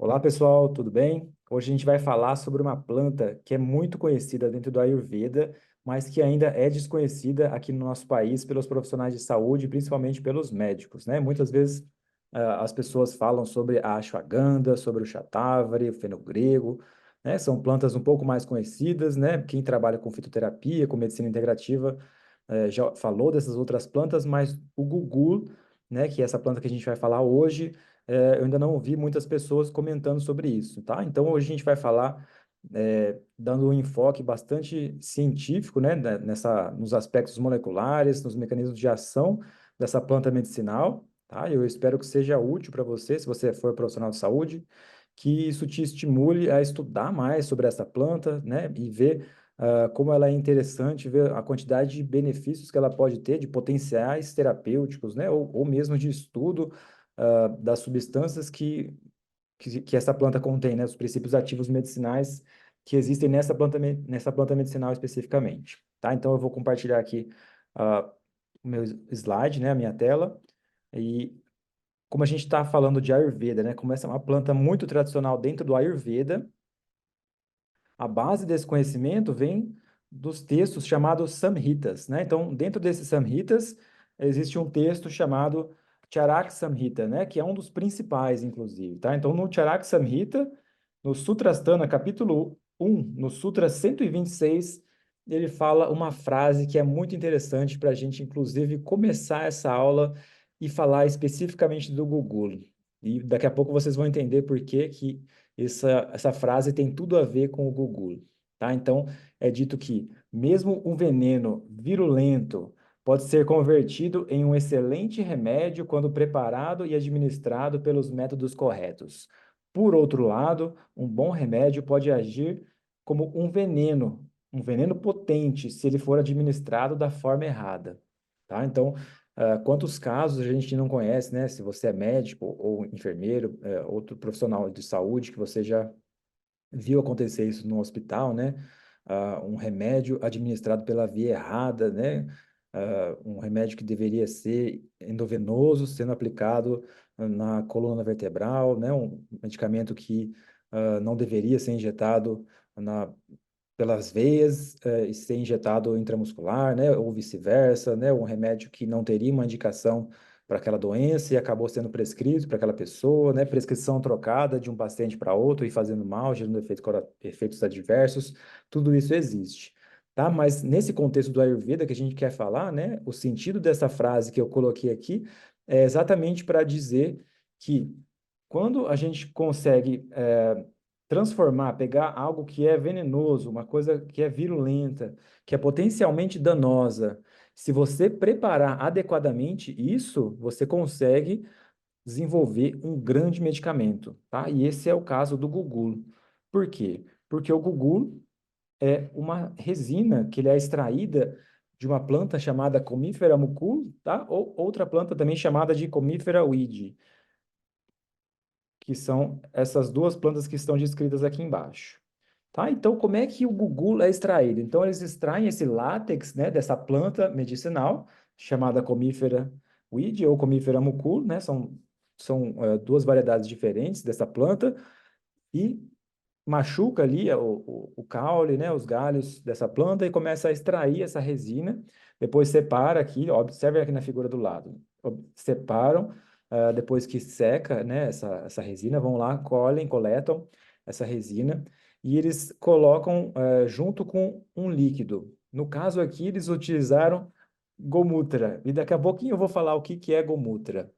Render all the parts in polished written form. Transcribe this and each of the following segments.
Olá pessoal, tudo bem? Hoje a gente vai falar sobre uma planta que é muito conhecida dentro do Ayurveda, mas que ainda é desconhecida aqui no nosso país pelos profissionais de saúde, principalmente pelos médicos, né? Muitas vezes as pessoas falam sobre a ashwagandha, sobre o shatavari, o fenogrego, né? São plantas um pouco mais conhecidas, né? Quem trabalha com fitoterapia, com medicina integrativa, já falou dessas outras plantas, mas o gugu, né? Que é essa planta que a gente vai falar hoje eu ainda não ouvi muitas pessoas comentando sobre isso, tá? Então, hoje a gente vai falar, dando um enfoque bastante científico, né, nos aspectos moleculares, nos mecanismos de ação dessa planta medicinal, tá? Eu espero que seja útil para você, se você for profissional de saúde, que isso te estimule a estudar mais sobre essa planta, né, e ver como ela é interessante, ver a quantidade de benefícios que ela pode ter, de potenciais terapêuticos, né, ou mesmo de estudo das substâncias que essa planta contém, né? Os princípios ativos medicinais que existem nessa planta medicinal especificamente, tá? Então, eu vou compartilhar aqui o meu slide, né? A minha tela. E como a gente está falando de Ayurveda, né? Como essa é uma planta muito tradicional dentro do Ayurveda, a base desse conhecimento vem dos textos chamados Samhitas, né? Então, dentro desses Samhitas, existe um texto chamado Charak Samhita, né? Que é um dos principais, inclusive, tá? Então, no Charak Samhita, no Sutrasthana, capítulo 1, no Sutra 126, ele fala uma frase que é muito interessante para a gente, inclusive, começar essa aula e falar especificamente do Gugula. E daqui a pouco vocês vão entender por que que essa frase tem tudo a ver com o Gugu, tá? Então, é dito que mesmo um veneno virulento pode ser convertido em um excelente remédio quando preparado e administrado pelos métodos corretos. Por outro lado, um bom remédio pode agir como um veneno potente, se ele for administrado da forma errada, tá? Então, quantos casos a gente não conhece, né? Se você é médico ou enfermeiro, outro profissional de saúde que você já viu acontecer isso no hospital, né? Um remédio administrado pela via errada, né? Um remédio que deveria ser endovenoso sendo aplicado na coluna vertebral, né? Um medicamento que não deveria ser injetado na pelas veias, e ser injetado intramuscular, né, ou vice-versa, né, um remédio que não teria uma indicação para aquela doença e acabou sendo prescrito para aquela pessoa, né, prescrição trocada de um paciente para outro e fazendo mal, gerando efeitos adversos, tudo isso existe, tá? Mas nesse contexto do Ayurveda que a gente quer falar, né, o sentido dessa frase que eu coloquei aqui é exatamente para dizer que quando a gente consegue transformar, pegar algo que é venenoso, uma coisa que é virulenta, que é potencialmente danosa, se você preparar adequadamente isso, você consegue desenvolver um grande medicamento, tá? E esse é o caso do Gugu. Por quê? Porque o Gugu é uma resina que ele é extraída de uma planta chamada Comífera mucul, tá? Ou outra planta também chamada de Comífera weed, que são essas duas plantas que estão descritas aqui embaixo. Tá? Então, como é que o gugu é extraído? Então, eles extraem esse látex, né, dessa planta medicinal, chamada Comífera weed ou Comífera mucul, né? São duas variedades diferentes dessa planta, e machuca ali o caule, né, os galhos dessa planta e começa a extrair essa resina. Depois separa aqui, ó, observe aqui na figura do lado. Separam, depois que seca, né, essa resina, vão lá, colhem, coletam essa resina e eles colocam junto com um líquido. No caso aqui, eles utilizaram gomutra. E daqui a pouquinho eu vou falar o que que é gomutra.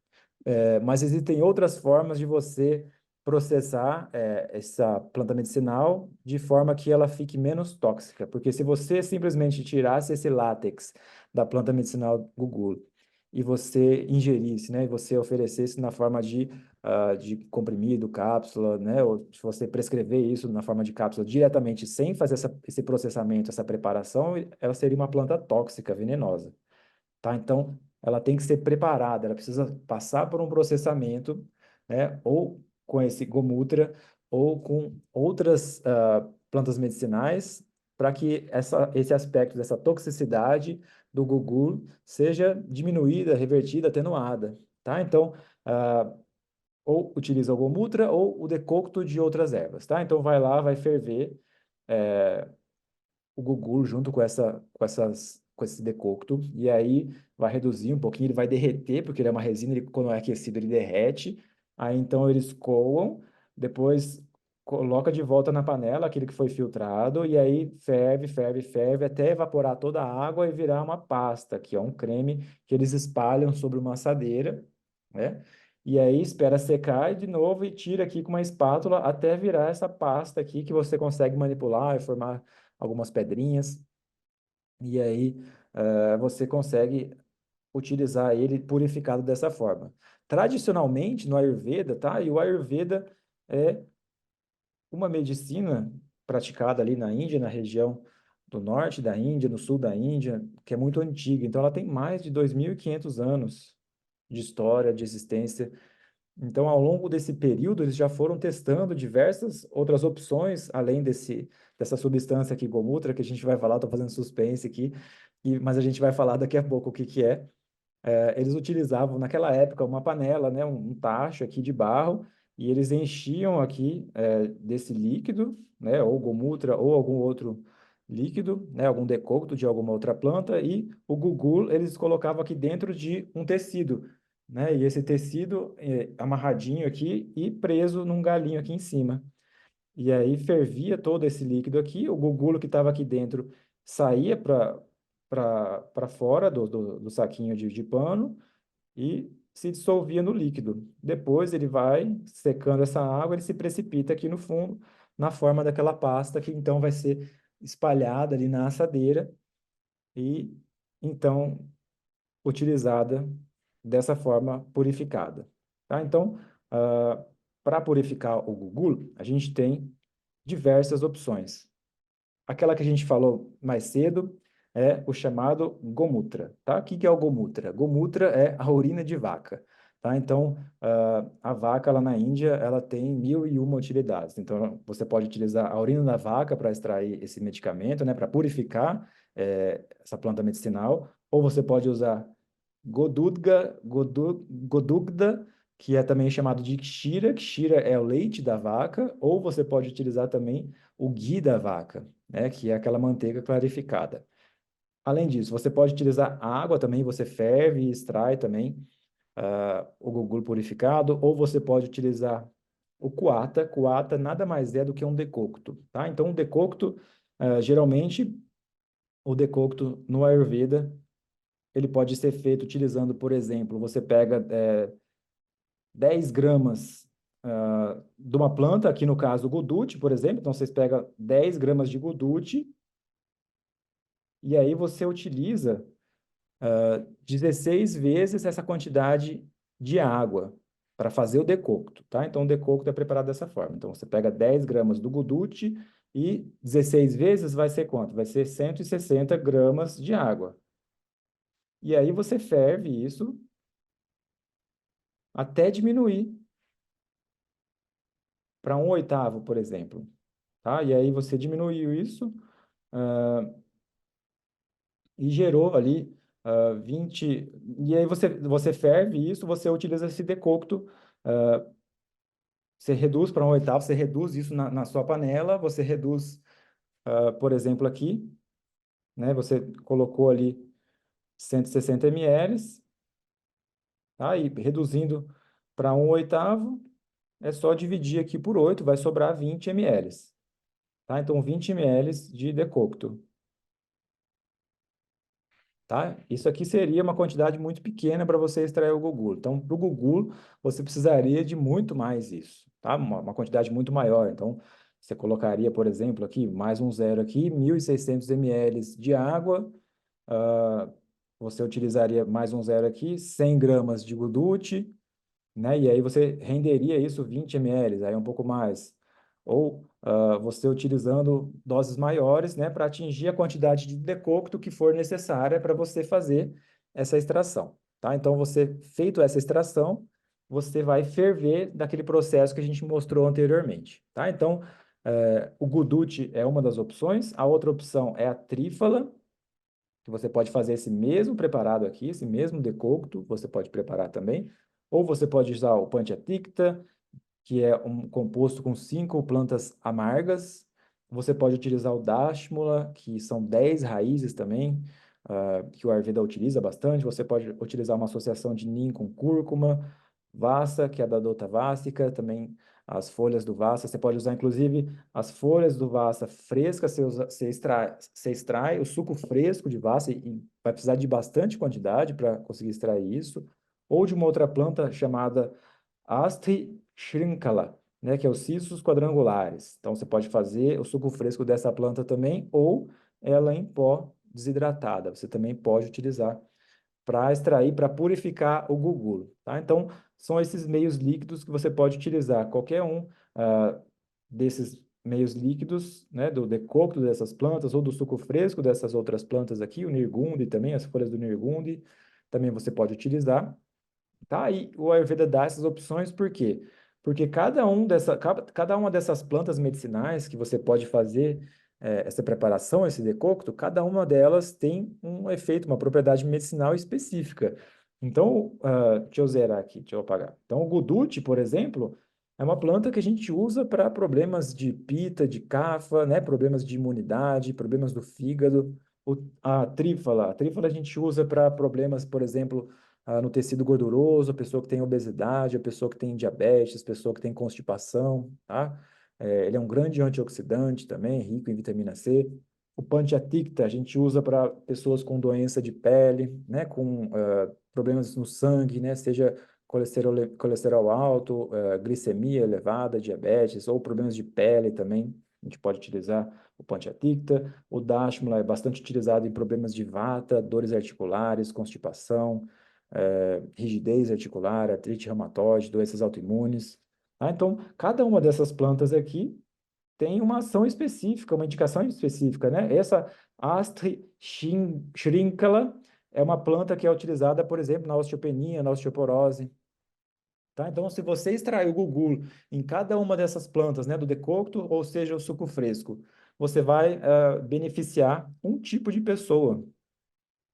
Mas existem outras formas de você processar essa planta medicinal de forma que ela fique menos tóxica. Porque se você simplesmente tirasse esse látex da planta medicinal Gugu e você ingerisse, né, e você oferecesse na forma de comprimido, cápsula, né, ou se você prescrever isso na forma de cápsula diretamente sem fazer esse processamento, essa preparação, ela seria uma planta tóxica, venenosa, tá? Então, ela tem que ser preparada, ela precisa passar por um processamento, né? Ou com esse gomutra, ou com outras plantas medicinais, para que esse aspecto dessa toxicidade do gugu seja diminuída, revertida, atenuada, tá? Então, ou utiliza o Gomutra ou o decocto de outras ervas, tá? Então vai lá, vai ferver o gugu junto com esse decocto, e aí vai reduzir um pouquinho, ele vai derreter, porque ele é uma resina, ele, quando é aquecido ele derrete, aí então eles coam, depois coloca de volta na panela aquele que foi filtrado, e aí ferve, ferve, ferve, até evaporar toda a água e virar uma pasta, que é um creme que eles espalham sobre uma assadeira, né? E aí espera secar de novo e tira aqui com uma espátula até virar essa pasta aqui que você consegue manipular e formar algumas pedrinhas, e aí você consegue utilizar ele purificado dessa forma. Tradicionalmente, no Ayurveda, tá? E o Ayurveda é uma medicina praticada ali na Índia, na região do norte da Índia, no sul da Índia, que é muito antiga. Então, ela tem mais de 2.500 anos de história, de existência. Então, ao longo desse período, eles já foram testando diversas outras opções, além dessa substância aqui, Gomutra, que a gente vai falar, estou fazendo suspense aqui, mas a gente vai falar daqui a pouco o que que é. Eles utilizavam naquela época uma panela, né, um tacho aqui de barro, e eles enchiam aqui desse líquido, né, ou Gomutra ou algum outro líquido, né, algum decocto de alguma outra planta, e o gugu eles colocavam aqui dentro de um tecido, né, e esse tecido amarradinho aqui e preso num galinho aqui em cima. E aí fervia todo esse líquido aqui, o gugulo que estava aqui dentro saía para fora do saquinho de pano e se dissolvia no líquido. Depois ele vai secando essa água, ele se precipita aqui no fundo, na forma daquela pasta que então vai ser espalhada ali na assadeira e então utilizada dessa forma purificada. Tá? Então, para purificar o gugulo, a gente tem diversas opções. Aquela que a gente falou mais cedo é o chamado Gomutra, tá? O que que é o Gomutra? Gomutra é a urina de vaca, tá? Então, a vaca lá na Índia, ela tem 1.001 utilidades. Então, você pode utilizar a urina da vaca para extrair esse medicamento, né? Para purificar essa planta medicinal. Ou você pode usar Godugda, que é também chamado de Kshira. Kshira é o leite da vaca. Ou você pode utilizar também o ghee da vaca, né, que é aquela manteiga clarificada. Além disso, você pode utilizar água também, você ferve e extrai também o gugu purificado, ou você pode utilizar o coata. Coata nada mais é do que um decocto, tá? Então, o decocto, geralmente, o decocto no Ayurveda, ele pode ser feito utilizando, por exemplo, você pega 10 gramas de uma planta, aqui no caso o guduti, por exemplo, então vocês pegam 10 gramas de guduti, e aí você utiliza 16 vezes essa quantidade de água para fazer o decocto, tá? Então, o decocto é preparado dessa forma. Então, você pega 10 gramas do guduti e 16 vezes vai ser quanto? Vai ser 160 gramas de água. E aí você ferve isso até diminuir para 1/8, por exemplo, tá? E aí você diminuiu isso, e gerou ali 20. E aí você ferve isso, você utiliza esse decocto, você reduz para 1/8, você reduz isso na sua panela, você reduz, por exemplo, aqui, né? Você colocou ali 160 ml, tá? E reduzindo para 1/8, é só dividir aqui por 8, vai sobrar 20 ml, tá? Então, 20 ml de decocto. Tá? Isso aqui seria uma quantidade muito pequena para você extrair o gugu. Então, para o gugu, você precisaria de muito mais isso, tá? Uma quantidade muito maior. Então, você colocaria, por exemplo, aqui, mais um zero aqui, 1.600 ml de água. ah, Você utilizaria mais um zero aqui, 100 gramas de guduti, né? E aí você renderia isso 20 ml, aí um pouco mais. Ou você utilizando doses maiores, né, para atingir a quantidade de decocto que for necessária para você fazer essa extração, tá? Então, você feito essa extração, você vai ferver daquele processo que a gente mostrou anteriormente, tá? Então, o Guduti é uma das opções. A outra opção é a trífala, que você pode fazer esse mesmo preparado aqui, esse mesmo decocto, você pode preparar também, Ou você pode usar o Panchatikta, que é um composto com 5 plantas amargas. Você pode utilizar o Dashmula, que são 10 raízes também, que o Ayurveda utiliza bastante. Você pode utilizar uma associação de Neem com cúrcuma, Vassa, que é da Dota Vassica, também as folhas do Vassa. Você pode usar, inclusive, as folhas do Vassa frescas, você extrai o suco fresco de Vassa e vai precisar de bastante quantidade para conseguir extrair isso. Ou de uma outra planta chamada Asti shrinkala, né, que é os cistos quadrangulares. Então, você pode fazer o suco fresco dessa planta também, ou ela em pó desidratada. Você também pode utilizar para extrair, para purificar o gugulo, tá? Então, são esses meios líquidos que você pode utilizar. Qualquer um desses meios líquidos, né, do decocto dessas plantas ou do suco fresco dessas outras plantas aqui, o nirgundi também, as folhas do nirgundi, também você pode utilizar. Tá? E o Ayurveda dá essas opções por quê? Porque cada uma dessas plantas medicinais que você pode fazer essa preparação, esse decocto, cada uma delas tem um efeito, uma propriedade medicinal específica. Então, deixa eu zerar aqui, deixa eu apagar. Então, o Guduti, por exemplo, é uma planta que a gente usa para problemas de pita, de cafa, né? Problemas de imunidade, problemas do fígado. A trífala a gente usa para problemas, por exemplo, no tecido gorduroso, a pessoa que tem obesidade, a pessoa que tem diabetes, a pessoa que tem constipação, tá? Ele é um grande antioxidante também, rico em vitamina C. O Panchatikta a gente usa para pessoas com doença de pele, né, com problemas no sangue, né, seja colesterol alto, glicemia elevada, diabetes, ou problemas de pele também. A gente pode utilizar o Panchatikta. O Dashmula é bastante utilizado em problemas de vata, dores articulares, constipação, rigidez articular, artrite reumatoide, doenças autoimunes. Tá? Então, cada uma dessas plantas aqui tem uma ação específica, uma indicação específica, né? Essa Shrinkala é uma planta que é utilizada, por exemplo, na osteopenia, na osteoporose. Tá? Então, se você extrair o gugulo em cada uma dessas plantas, né, do decocto, ou seja, o suco fresco, você vai beneficiar um tipo de pessoa.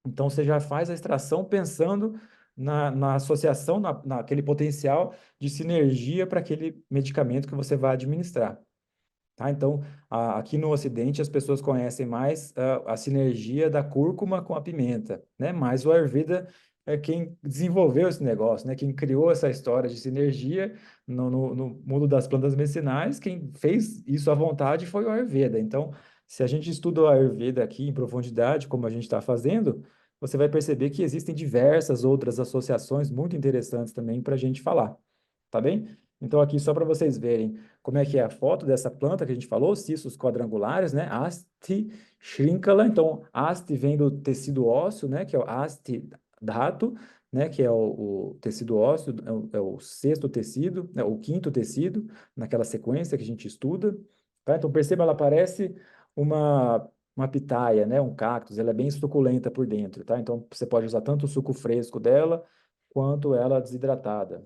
Então, você já faz a extração pensando na associação, naquele potencial de sinergia para aquele medicamento que você vai administrar. Tá? Então, aqui no Ocidente, as pessoas conhecem mais a sinergia da cúrcuma com a pimenta, né? Mas o Ayurveda é quem desenvolveu esse negócio, né? Quem criou essa história de sinergia no mundo das plantas medicinais, quem fez isso à vontade foi o Ayurveda. Então, se a gente estuda o Ayurveda aqui em profundidade, como a gente está fazendo, você vai perceber que existem diversas outras associações muito interessantes também para a gente falar, tá bem? Então, aqui só para vocês verem como é que é a foto dessa planta que a gente falou, cistos quadrangulares, né? Asti shrinkala. Então, asti vem do tecido ósseo, né? Que é o asti dhatu, né? Que é o tecido ósseo, é o sexto tecido, né? O quinto tecido, naquela sequência que a gente estuda. Tá? Então, perceba, ela parece uma pitaia, né? Um cactus. Ela é bem suculenta por dentro, tá? Então, você pode usar tanto o suco fresco dela, quanto ela desidratada,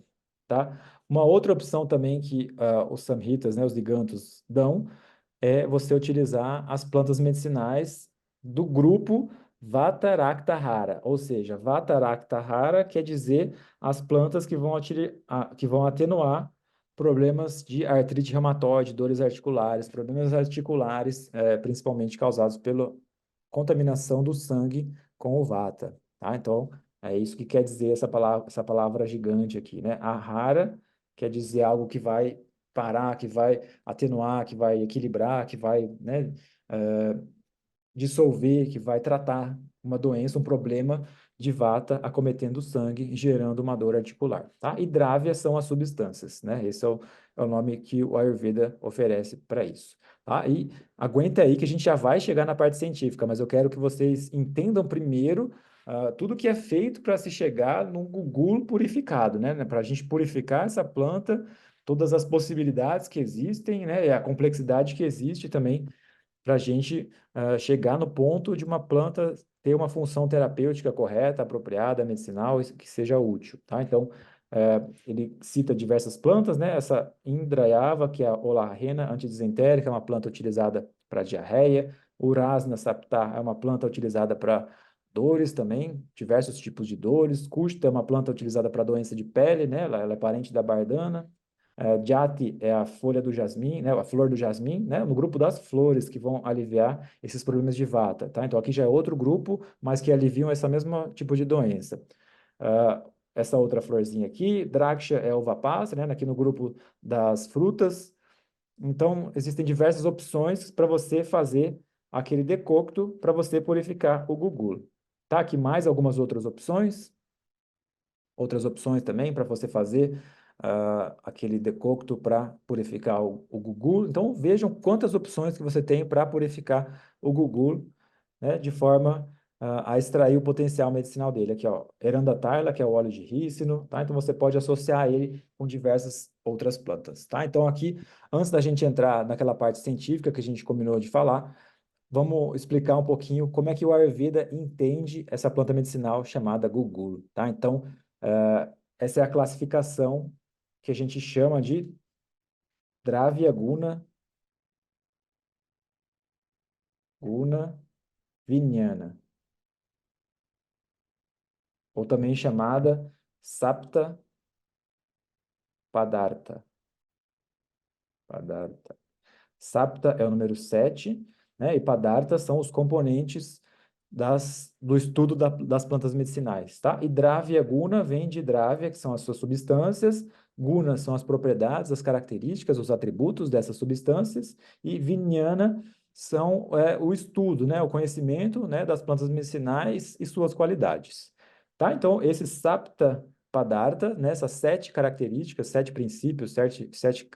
tá? Uma outra opção também que os samhitas, né, os ligantos, dão é você utilizar as plantas medicinais do grupo Vataraktahara, ou seja, Vataraktahara quer dizer as plantas que vão atenuar problemas de artrite reumatoide, dores articulares, problemas articulares, principalmente causados pela contaminação do sangue com o Vata, tá? Então, é isso que quer dizer essa palavra gigante aqui, né? Ahara quer dizer algo que vai parar, que vai atenuar, que vai equilibrar, que vai, né, dissolver, que vai tratar uma doença, um problema de vata acometendo o sangue, gerando uma dor articular, tá? E Dravya são as substâncias, né? Esse é o nome que o Ayurveda oferece para isso, tá? E aguenta aí que a gente já vai chegar na parte científica, mas eu quero que vocês entendam primeiro tudo que é feito para se chegar num gugulo purificado, né? Para a gente purificar essa planta, todas as possibilidades que existem, né? E a complexidade que existe também para a gente chegar no ponto de uma planta ter uma função terapêutica correta, apropriada, medicinal, que seja útil, tá? Então, ele cita diversas plantas, né? Essa Indrayava, que é a Olarrena antidisentérica, é uma planta utilizada para diarreia. Urasna sapta é uma planta utilizada para Dores também, diversos tipos de dores. Kushta é uma planta utilizada para doença de pele, né? Ela é parente da bardana. Jati é a folha do jasmim, né? A flor do jasmim, né? No grupo das flores que vão aliviar esses problemas de vata, tá? Então aqui já é outro grupo, mas que aliviam essa mesma tipo de doença. Essa outra florzinha aqui, Draksha é uva passa, né? Aqui no grupo das frutas. Então, existem diversas opções para você fazer aquele decocto para você purificar o gugulo. Tá aqui mais algumas outras opções também para você fazer aquele decocto para purificar o gugulo. Então, vejam quantas opções que você tem para purificar o gugulo, né, de forma a extrair o potencial medicinal dele. Aqui, ó, Erandatayla, que é o óleo de rícino, tá? Então, você pode associar ele com diversas outras plantas, tá? Então, aqui, antes da gente entrar naquela parte científica que a gente combinou de falar, vamos explicar um pouquinho como é que o Ayurveda entende essa planta medicinal chamada gugulo, tá? Então, essa é a classificação que a gente chama de Dravya Guna Vijnana, ou também chamada Sapta Padartha. Padartha. Sapta é o número 7, né? E Padartha são os componentes do estudo das plantas medicinais, tá? E Dravya Guna vem de Dravya, que são as suas substâncias, Guna são as propriedades, as características, os atributos dessas substâncias, e Vijnana são o estudo, né? O conhecimento, né? Das plantas medicinais e suas qualidades, tá? Então, esse Sapta Padartha, nessas 7 características, 7 princípios, sete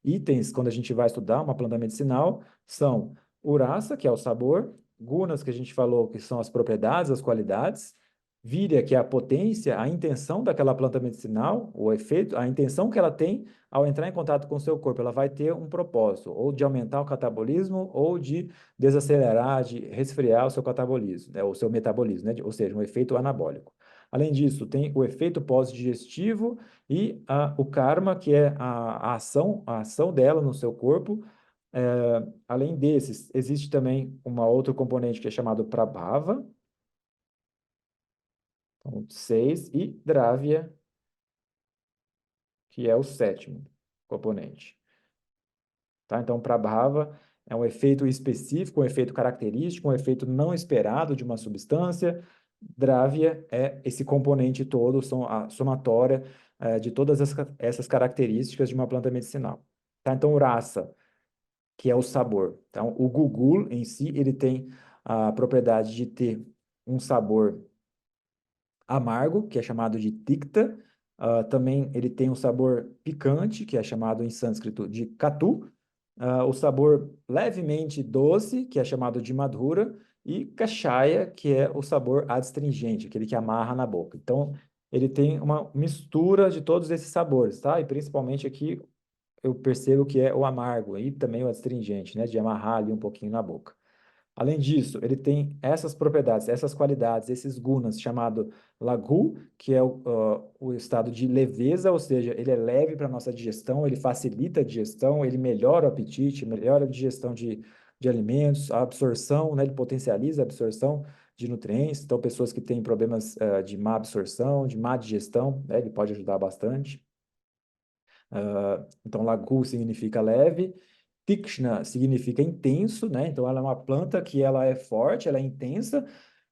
itens, quando a gente vai estudar uma planta medicinal, são o rasa, que é o sabor, gunas, que a gente falou, que são as propriedades, as qualidades, virya, que é a potência, a intenção daquela planta medicinal, o efeito, a intenção que ela tem ao entrar em contato com o seu corpo. Ela vai ter um propósito, ou de aumentar o catabolismo, ou de desacelerar, de resfriar o seu catabolismo, né, o seu metabolismo, né, ou seja, um efeito anabólico. Além disso, tem o efeito pós-digestivo e o karma, que é a ação dela no seu corpo. Além desses, existe também uma outro componente que é chamado Prabhava, então, 6, e Dravya, que é o 7º componente. Tá? Então, Prabhava é um efeito específico, um efeito característico, um efeito não esperado de uma substância. Dravya é esse componente todo, são a somatória de todas essas características de uma planta medicinal. Tá? Então, Rasa, que é o sabor. Então, o gugul em si, ele tem a propriedade de ter um sabor amargo, que é chamado de tikta. Também ele tem um sabor picante, que é chamado em sânscrito de katu. O sabor levemente doce, que é chamado de madhura. E kashaya, que é o sabor adstringente, aquele que amarra na boca. Então, ele tem uma mistura de todos esses sabores, tá? E principalmente aqui eu percebo que é o amargo e também o astringente, né, de amarrar ali um pouquinho na boca. Além disso, ele tem essas propriedades, essas qualidades, esses gunas, chamado Laghu, que é o estado de leveza, ou seja, ele é leve para a nossa digestão, ele facilita a digestão, ele melhora o apetite, melhora a digestão de alimentos, a absorção, né, ele potencializa a absorção de nutrientes. Então, pessoas que têm problemas de má absorção, de má digestão, né, ele pode ajudar bastante. Então, Laghu significa leve, Tikshna significa intenso, né? Então, ela é uma planta que ela é forte, ela é intensa,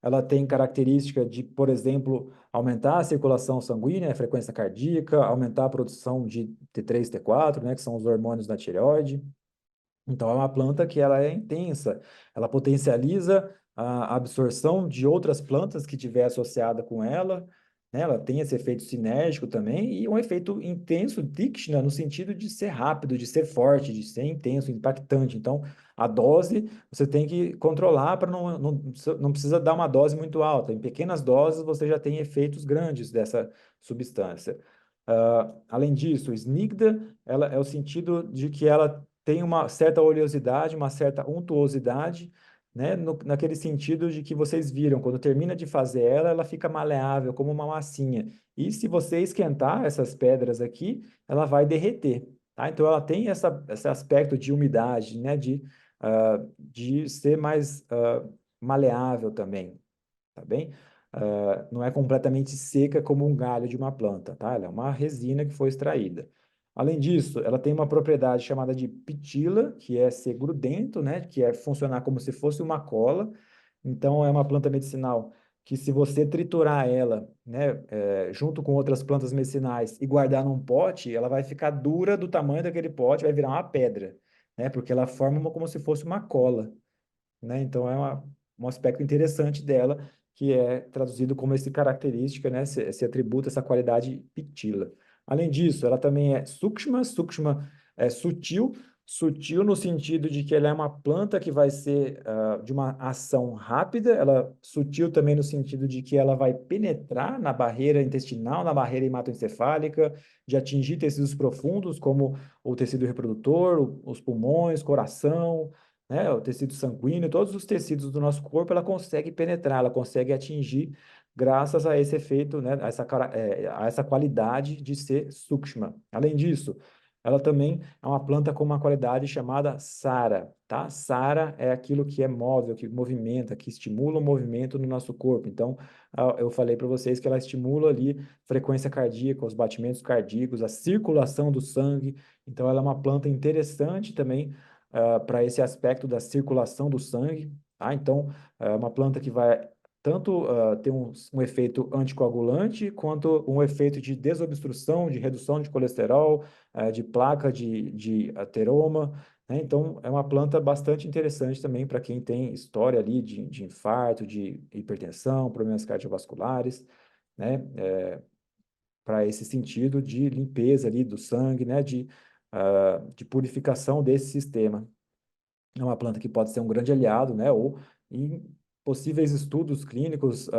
ela tem característica de, por exemplo, aumentar a circulação sanguínea, a frequência cardíaca, aumentar a produção de T3, T4, né? Que são os hormônios da tireoide. Então, é uma planta que ela é intensa, ela potencializa a absorção de outras plantas que tiver associada com ela, né? Ela tem esse efeito sinérgico também e um efeito intenso, Tikshna, no sentido de ser rápido, de ser forte, de ser intenso, impactante. Então, a dose você tem que controlar para não precisa dar uma dose muito alta. Em pequenas doses você já tem efeitos grandes dessa substância. Além disso, Snigda, ela é o sentido de que ela tem uma certa oleosidade, uma certa untuosidade, né? Naquele sentido de que vocês viram, quando termina de fazer ela, ela fica maleável, como uma massinha. E se você esquentar essas pedras aqui, ela vai derreter, tá? Então, ela tem esse aspecto de umidade, né? De ser mais maleável também. tá bem? Não é completamente seca como um galho de uma planta, tá? Ela é uma resina que foi extraída. Além disso, ela tem uma propriedade chamada de pitila, que é ser grudento, né? Que é funcionar como se fosse uma cola. Então, é uma planta medicinal que, se você triturar ela, né, junto com outras plantas medicinais e guardar num pote, ela vai ficar dura do tamanho daquele pote, vai virar uma pedra, né? Porque ela forma como se fosse uma cola, né? Então, um aspecto interessante dela, que é traduzido como essa característica, né? Esse atributo, essa qualidade pitila. Além disso, ela também é sukshma. Sukshma é sutil, sutil no sentido de que ela é uma planta que vai ser de uma ação rápida, ela sutil também no sentido de que ela vai penetrar na barreira intestinal, na barreira hematoencefálica, de atingir tecidos profundos, como o tecido reprodutor, os pulmões, coração, né, o tecido sanguíneo, todos os tecidos do nosso corpo, ela consegue penetrar, ela consegue atingir graças a esse efeito, né, a essa qualidade de ser sukshma. Além disso, ela também é uma planta com uma qualidade chamada sara, tá? Sara é aquilo que é móvel, que movimenta, que estimula o movimento no nosso corpo. Então, eu falei para vocês que ela estimula ali frequência cardíaca, os batimentos cardíacos, a circulação do sangue. Então, ela é uma planta interessante também para esse aspecto da circulação do sangue, tá? Então, é uma planta que vai tanto ter um efeito anticoagulante, quanto um efeito de desobstrução, de redução de colesterol, de placa de ateroma, né? Então, é uma planta bastante interessante também para quem tem história ali de infarto, de hipertensão, problemas cardiovasculares, né? Para esse sentido de limpeza ali do sangue, né? De purificação desse sistema. É uma planta que pode ser um grande aliado, né? Ou em possíveis estudos clínicos,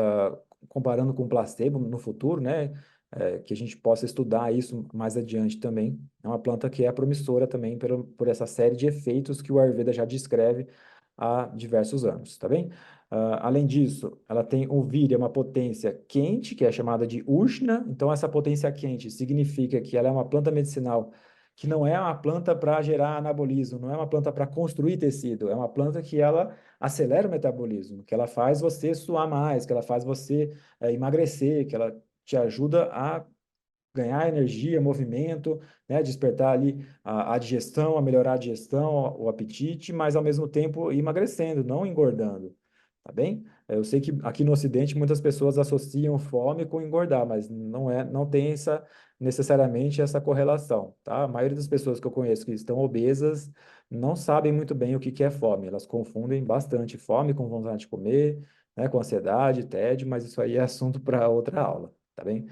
comparando com placebo no futuro, né? Que a gente possa estudar isso mais adiante também. É uma planta que é promissora também por essa série de efeitos que o Ayurveda já descreve há diversos anos, tá bem? Além disso, ela tem o Vira, uma potência quente, que é chamada de Ushna. Então, essa potência quente significa que ela é uma planta medicinal que não é uma planta para gerar anabolismo, não é uma planta para construir tecido, é uma planta que ela acelera o metabolismo, que ela faz você suar mais, que ela faz você emagrecer, que ela te ajuda a ganhar energia, movimento, né, despertar ali a digestão, a melhorar a digestão, o apetite, mas ao mesmo tempo emagrecendo, não engordando, tá bem? Eu sei que aqui no Ocidente muitas pessoas associam fome com engordar, mas não tem necessariamente essa correlação, tá? A maioria das pessoas que eu conheço que estão obesas não sabem muito bem o que que é fome, elas confundem bastante fome com vontade de comer, né, com ansiedade, tédio, mas isso aí é assunto para outra aula, tá bem?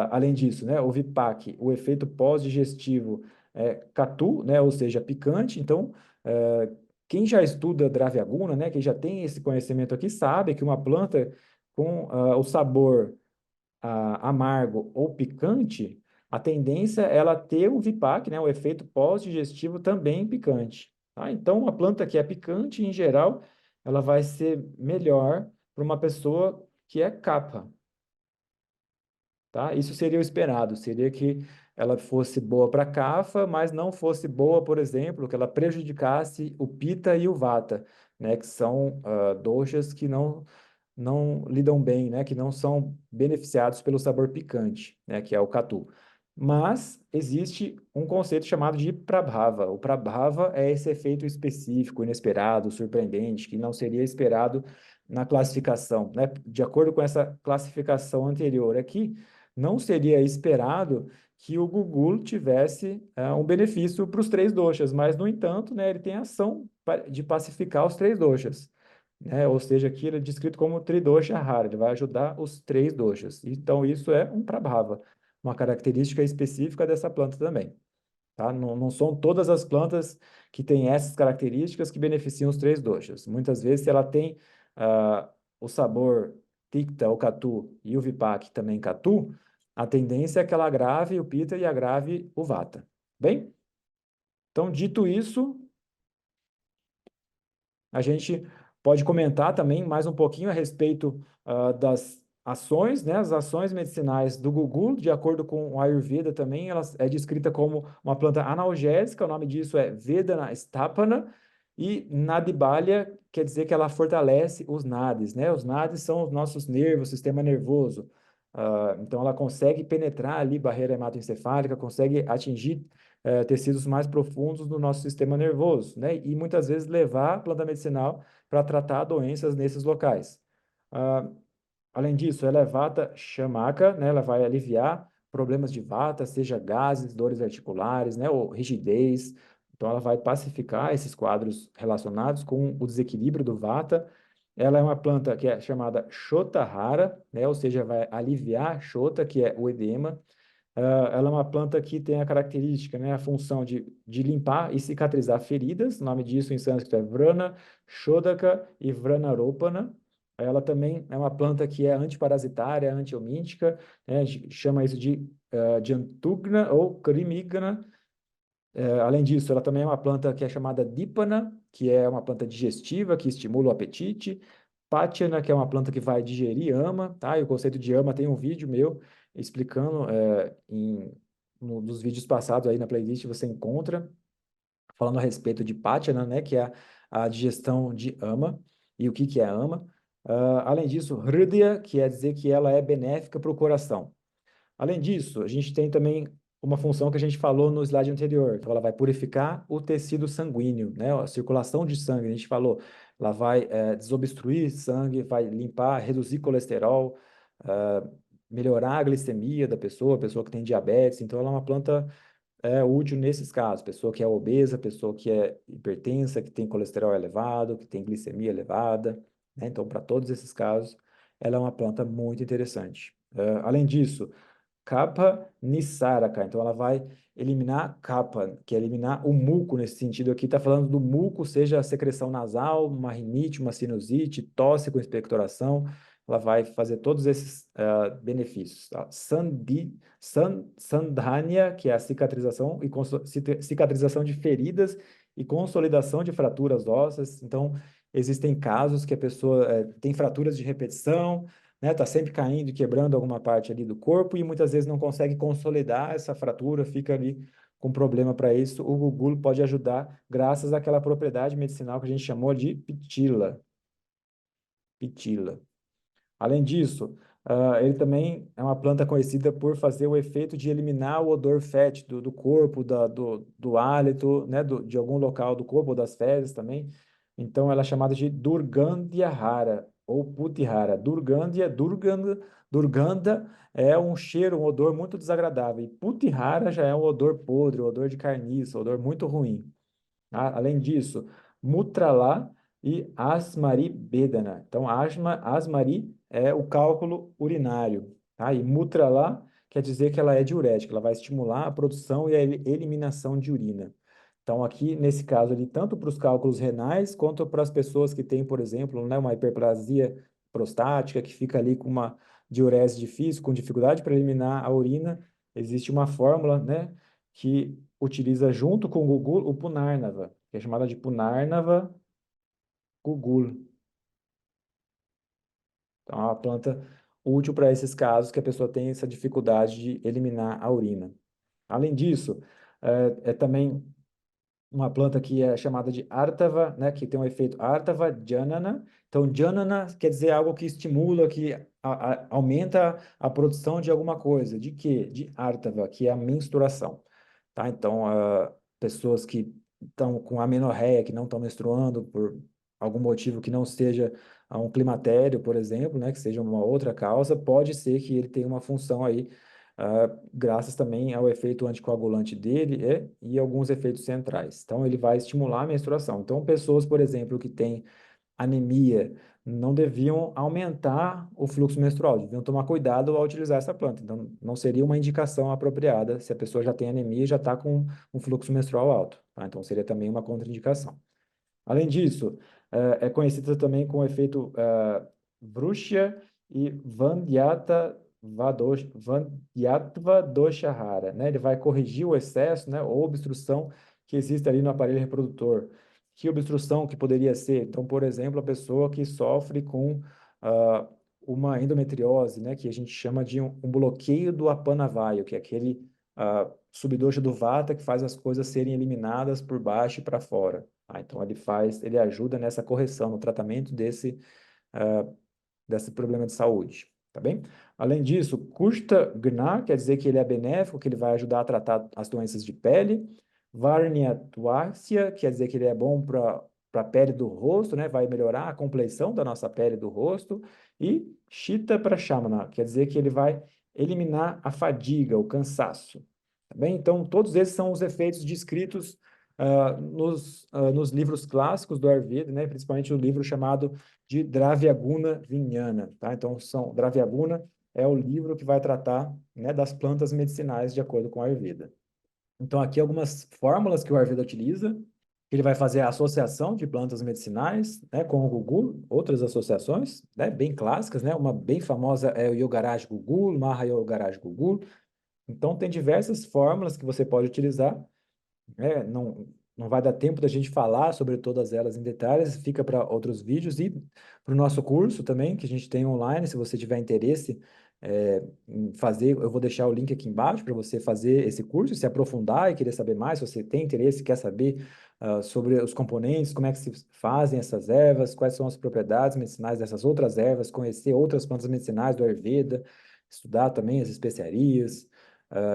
Além disso, né, o VIPAC, o efeito pós-digestivo é catu, né, ou seja, picante. Então, quem já estuda Dravyaguna, né, quem já tem esse conhecimento aqui, sabe que uma planta com o sabor amargo ou picante, a tendência é ela ter o VIPAC, né, o efeito pós-digestivo também picante. Tá? Então, uma planta que é picante, em geral, ela vai ser melhor para uma pessoa que é capa, tá? Isso seria o esperado, seria que ela fosse boa para Kapha, mas não fosse boa, por exemplo, que ela prejudicasse o Pitta e o Vata, né? Que são doshas que não lidam bem, né? Que não são beneficiados pelo sabor picante, né? Que é o Katu. Mas existe um conceito chamado de Prabhava. O Prabhava é esse efeito específico, inesperado, surpreendente, que não seria esperado na classificação, né? De acordo com essa classificação anterior aqui, não seria esperado que o Google tivesse um benefício para os três doshas, mas, no entanto, né, ele tem ação de pacificar os três doshas, né? Ou seja, aqui ele é descrito como Tridosha Hara, ele vai ajudar os três doshas. Então, isso é um Prabhava, uma característica específica dessa planta também, tá? Não são todas as plantas que têm essas características que beneficiam os três doshas. Muitas vezes, se ela tem o sabor Tikta, o Katu, e o Vipak também Katu, a tendência é que ela agrave o Pitta e agrave o Vata. Bem? Então, dito isso, a gente pode comentar também mais um pouquinho a respeito das ações, né? As ações medicinais do gugu, de acordo com o Ayurveda também, ela é descrita como uma planta analgésica, o nome disso é Vedana Stapana, E nadibalha quer dizer que ela fortalece os nadis, né? Os nadis são os nossos nervos, sistema nervoso. Então, ela consegue penetrar ali barreira hematoencefálica, consegue atingir tecidos mais profundos do nosso sistema nervoso, né? E muitas vezes levar a planta medicinal para tratar doenças nesses locais. Ah, Além disso, ela é vata shamaka, né? Ela vai aliviar problemas de vata, seja gases, dores articulares, né? Ou rigidez. Então, ela vai pacificar esses quadros relacionados com o desequilíbrio do vata. Ela é uma planta que é chamada Shotahara, né? Ou seja, vai aliviar Shota, que é o edema. Ela é uma planta que tem a característica, né, a função de limpar e cicatrizar feridas. O nome disso em sânscrito é Vrana, Shodaka e Vranaropana. Ela também é uma planta que é antiparasitária, antiomítica, né, chama isso de Jantugna ou Krimigna. Além disso, ela também é uma planta que é chamada Dipana, que é uma planta digestiva, que estimula o apetite. Pátiana, que é uma planta que vai digerir ama, tá? E o conceito de ama tem um vídeo meu explicando, um dos vídeos passados aí na playlist você encontra, falando a respeito de Pátiana, né? Que é a digestão de ama. E o que que é ama? Além disso, Hridaya, que é dizer que ela é benéfica para o coração. Além disso, a gente tem também uma função que a gente falou no slide anterior. Então, ela vai purificar o tecido sanguíneo, né? A circulação de sangue, a gente falou. Ela vai desobstruir sangue, vai limpar, reduzir colesterol, melhorar a glicemia da pessoa, pessoa que tem diabetes. Então, ela é uma planta útil nesses casos. Pessoa que é obesa, pessoa que é hipertensa, que tem colesterol elevado, que tem glicemia elevada, né? Então, para todos esses casos, ela é uma planta muito interessante. Além disso, Kapha Nisaraka. Então, ela vai eliminar kapha, que é eliminar o muco nesse sentido aqui. Está falando do muco, seja a secreção nasal, uma rinite, uma sinusite, tosse com expectoração. Ela vai fazer todos esses benefícios. Tá? Sandhanya, que é a cicatrização e cicatrização de feridas e consolidação de fraturas ósseas. Então, existem casos que a pessoa tem fraturas de repetição, né? Tá sempre caindo e quebrando alguma parte ali do corpo e muitas vezes não consegue consolidar essa fratura, fica ali com problema para isso. O Gugulo pode ajudar graças àquela propriedade medicinal que a gente chamou de pitila. Pitila. Além disso, ele também é uma planta conhecida por fazer o efeito de eliminar o odor fétido do corpo, do hálito, né, de algum local do corpo ou das fezes também. Então, ela é chamada de Durgandhara ou Putihara. Durganda é um cheiro, um odor muito desagradável. E Putihara já é um odor podre, um odor de carniça, um odor muito ruim. Além disso, Mutralá e Asmari Bedana. Então, Asmari é o cálculo urinário, tá? E Mutralá quer dizer que ela é diurética, ela vai estimular a produção e a eliminação de urina. Então, aqui, nesse caso ali, tanto para os cálculos renais, quanto para as pessoas que têm, por exemplo, né, uma hiperplasia prostática, que fica ali com uma diurese difícil, com dificuldade para eliminar a urina, existe uma fórmula, né, que utiliza junto com o Gugul o Punarnava, que é chamada de Punarnava Gugul. Então, é uma planta útil para esses casos que a pessoa tem essa dificuldade de eliminar a urina. Além disso, é também uma planta que é chamada de Artava, né, que tem um efeito Artava Janana. Então, Janana quer dizer algo que estimula, que aumenta a produção de alguma coisa. De quê? De Artava, que é a menstruação. Tá? Então, pessoas que estão com amenorreia, que não estão menstruando por algum motivo que não seja um climatério, por exemplo, né, que seja uma outra causa, pode ser que ele tenha uma função aí, graças também ao efeito anticoagulante dele e alguns efeitos centrais. Então, ele vai estimular a menstruação. Então, pessoas, por exemplo, que têm anemia, não deviam aumentar o fluxo menstrual, deviam tomar cuidado ao utilizar essa planta. Então, não seria uma indicação apropriada se a pessoa já tem anemia e já está com um fluxo menstrual alto, tá? Então, seria também uma contraindicação. Além disso, é conhecida também com o efeito Vrushya e Vandyatva Doshahara, né? Ele vai corrigir o excesso, né, ou obstrução que existe ali no aparelho reprodutor. Que obstrução que poderia ser? Então, por exemplo, a pessoa que sofre com ah, uma endometriose, né, que a gente chama de um bloqueio do apanavaio, que é aquele subdosha do vata que faz as coisas serem eliminadas por baixo e para fora. Tá? Então, ele ajuda nessa correção, no tratamento desse problema de saúde, tá bem? Além disso, Kushta Gna quer dizer que ele é benéfico, que ele vai ajudar a tratar as doenças de pele. Varnyatvasya quer dizer que ele é bom para a pele do rosto, né? Vai melhorar a compleição da nossa pele do rosto. E Shita Prashamana quer dizer que ele vai eliminar a fadiga, o cansaço, tá bem? Então, todos esses são os efeitos descritos nos livros clássicos do Ayurveda, né? Principalmente o livro chamado de Dravyaguna Vijnana, tá? Então, Dravyaguna é o livro que vai tratar, né, das plantas medicinais de acordo com a Ayurveda. Então, aqui algumas fórmulas que o Ayurveda utiliza. Ele vai fazer a associação de plantas medicinais, né, com o Gugu, outras associações, né, bem clássicas, né? Uma bem famosa é o Yogaraj Gugu, Maha Yogaraj Gugu. Então, tem diversas fórmulas que você pode utilizar, né? Não vai dar tempo da gente falar sobre todas elas em detalhes, fica para outros vídeos e para o nosso curso também, que a gente tem online, se você tiver interesse em fazer, eu vou deixar o link aqui embaixo para você fazer esse curso, se aprofundar e querer saber mais, se você tem interesse, quer saber sobre os componentes, como é que se fazem essas ervas, quais são as propriedades medicinais dessas outras ervas, conhecer outras plantas medicinais do Ayurveda, estudar também as especiarias,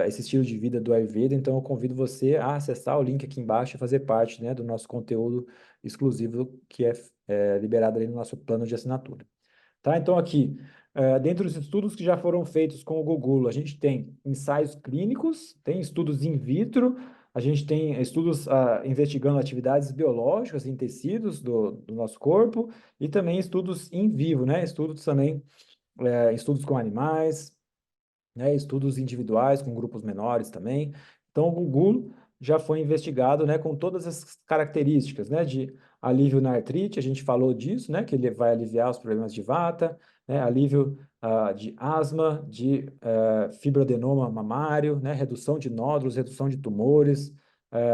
esse estilo de vida do Ayurveda, então eu convido você a acessar o link aqui embaixo e fazer parte, né, do nosso conteúdo exclusivo que é liberado ali no nosso plano de assinatura. Tá? Então aqui, dentre os estudos que já foram feitos com o Gugulo, a gente tem ensaios clínicos, tem estudos in vitro, a gente tem estudos investigando atividades biológicas em tecidos do nosso corpo e também estudos in vivo, né? Estudos também, estudos com animais, né, estudos individuais com grupos menores também. Então, o Gugu já foi investigado, né, com todas as características, né, de alívio na artrite, a gente falou disso, né, que ele vai aliviar os problemas de vata, né, alívio de asma, de fibroadenoma mamário, né, redução de nódulos, redução de tumores,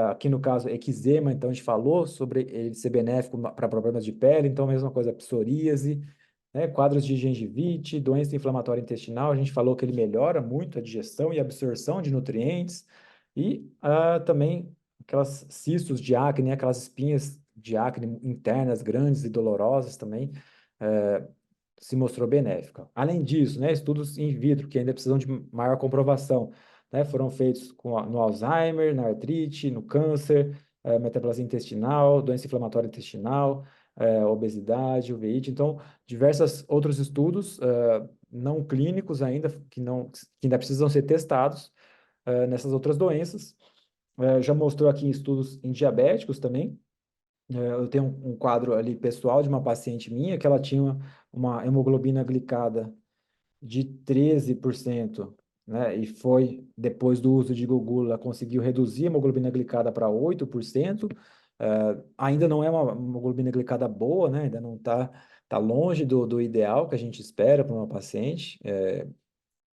aqui no caso eczema, então a gente falou sobre ele ser benéfico para problemas de pele, então a mesma coisa, psoríase, né? Quadros de gengivite, doença inflamatória intestinal, a gente falou que ele melhora muito a digestão e absorção de nutrientes, e também aquelas cistos de acne, né? Aquelas espinhas de acne internas grandes e dolorosas também, se mostrou benéfica. Além disso, né, estudos in vitro, que ainda precisam de maior comprovação, né, foram feitos no Alzheimer, na artrite, no câncer, metaplasia intestinal, doença inflamatória intestinal, obesidade, uveíte. Então, diversos outros estudos não clínicos ainda, que ainda precisam ser testados nessas outras doenças. Já mostrou aqui estudos em diabéticos também. Eu tenho um quadro ali pessoal de uma paciente minha que ela tinha uma hemoglobina glicada de 13%, né? E foi, depois do uso de Gugu, ela conseguiu reduzir a hemoglobina glicada para 8%. Ainda não é uma hemoglobina glicada boa, né? Ainda não tá longe do ideal que a gente espera para uma paciente,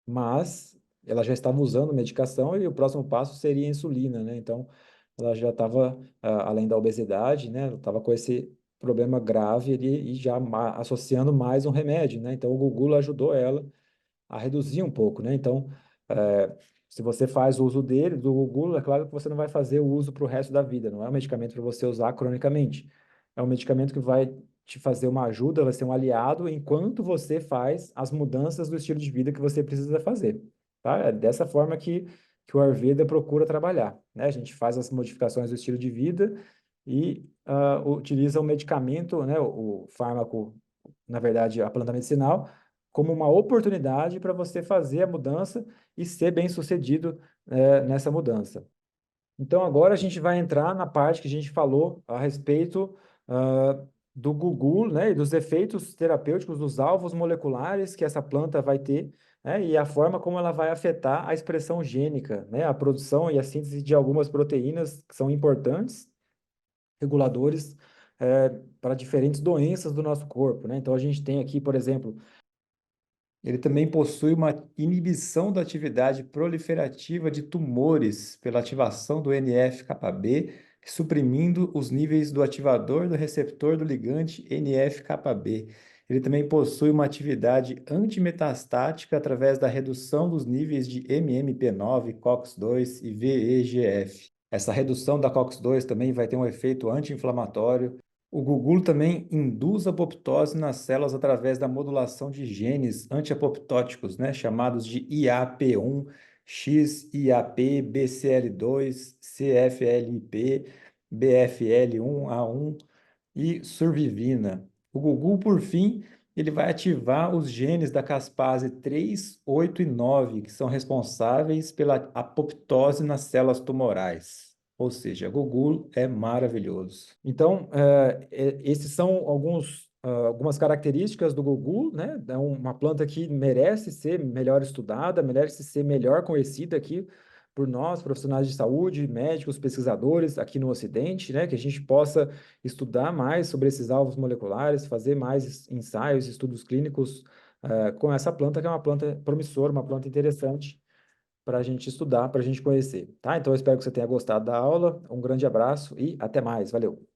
mas ela já estava usando medicação e o próximo passo seria a insulina, né? Então, ela já estava, além da obesidade, né? Ela estava com esse problema grave ali e já associando mais um remédio, né? Então, o Gugu ajudou ela a reduzir um pouco, né? Então, se você faz o uso dele, do Gugu, é claro que você não vai fazer o uso para o resto da vida, não é um medicamento para você usar cronicamente. É um medicamento que vai te fazer uma ajuda, vai ser um aliado enquanto você faz as mudanças do estilo de vida que você precisa fazer, tá? É dessa forma que o Ayurveda procura trabalhar, né? A gente faz as modificações do estilo de vida e utiliza o medicamento, né? O fármaco, na verdade, a planta medicinal, como uma oportunidade para você fazer a mudança e ser bem-sucedido nessa mudança. Então, agora a gente vai entrar na parte que a gente falou a respeito do Gugu, né, e dos efeitos terapêuticos, dos alvos moleculares que essa planta vai ter, né, e a forma como ela vai afetar a expressão gênica, né, a produção e a síntese de algumas proteínas que são importantes, reguladores, para diferentes doenças do nosso corpo, né? Então, a gente tem aqui, por exemplo, ele também possui uma inibição da atividade proliferativa de tumores pela ativação do NF-κB, suprimindo os níveis do ativador do receptor do ligante NF-κB. Ele também possui uma atividade antimetastática através da redução dos níveis de MMP9, COX-2 e VEGF. Essa redução da COX-2 também vai ter um efeito anti-inflamatório. O gugulo também induz apoptose nas células através da modulação de genes antiapoptóticos, né, chamados de IAP1, XIAP, BCL2, CFLP, BFL1A1 e survivina. O gugu, por fim, ele vai ativar os genes da caspase 3, 8 e 9, que são responsáveis pela apoptose nas células tumorais. Ou seja, gugu é maravilhoso. Então, esses são algumas características do gugu, né? É uma planta que merece ser melhor estudada, merece ser melhor conhecida aqui por nós, profissionais de saúde, médicos, pesquisadores aqui no Ocidente, né? Que a gente possa estudar mais sobre esses alvos moleculares, fazer mais ensaios, estudos clínicos, com essa planta, que é uma planta promissora, uma planta interessante para a gente estudar, para a gente conhecer, tá? Então, eu espero que você tenha gostado da aula. Um grande abraço e até mais. Valeu!